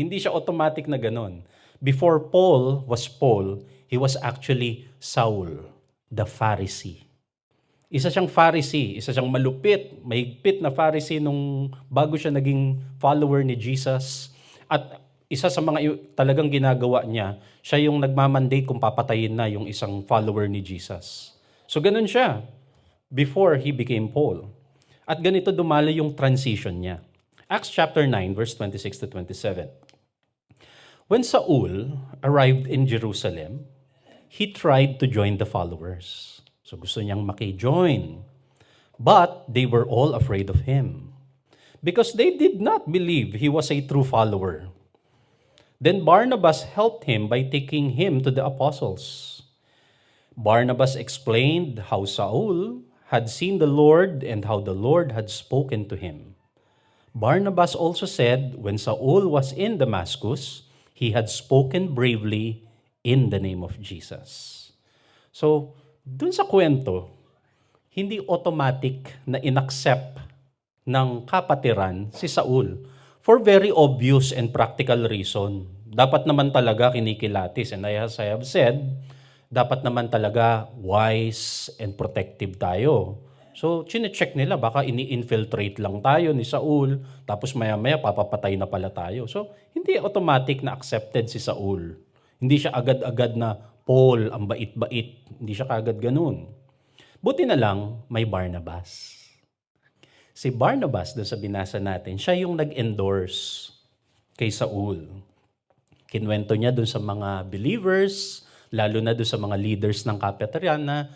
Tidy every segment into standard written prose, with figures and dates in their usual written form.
Hindi siya automatic na ganon. Before Paul was Paul, he was actually Saul, the Pharisee. Isa siyang Pharisee, isa siyang malupit, mahigpit na Pharisee nung bago siya naging follower ni Jesus. At isa sa mga talagang ginagawa niya, siya yung nagmamandate kung papatayin na yung isang follower ni Jesus. So ganun siya before he became Paul. At ganito dumalo yung transition niya. Acts chapter 9, verse 26 to 27. When Saul arrived in Jerusalem, he tried to join the followers. So gusto niyang maki-join. But they were all afraid of him because they did not believe he was a true follower. Then Barnabas helped him by taking him to the apostles. Barnabas explained how Saul had seen the Lord and how the Lord had spoken to him. Barnabas also said when Saul was in Damascus, he had spoken bravely in the name of Jesus. So, dun sa kwento, hindi automatic na inaccept ng kapatiran si Saul for very obvious and practical reason. Dapat naman talaga kinikilatis, and as I have said, dapat naman talaga wise and protective tayo. So, chine-check nila, baka ini-infiltrate lang tayo ni Saul, tapos maya-maya papapatay na pala tayo. So, hindi automatic na accepted si Saul. Hindi siya agad-agad na, Paul, ang bait-bait. Hindi siya kagad ganun. Buti na lang, may Barnabas. Si Barnabas, doon sa binasa natin, siya yung nag-endorse kay Saul. Kinwento niya doon sa mga believers, lalo na doon sa mga leaders ng kapatiran na,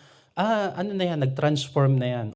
ano na yan, nag-transform na yan.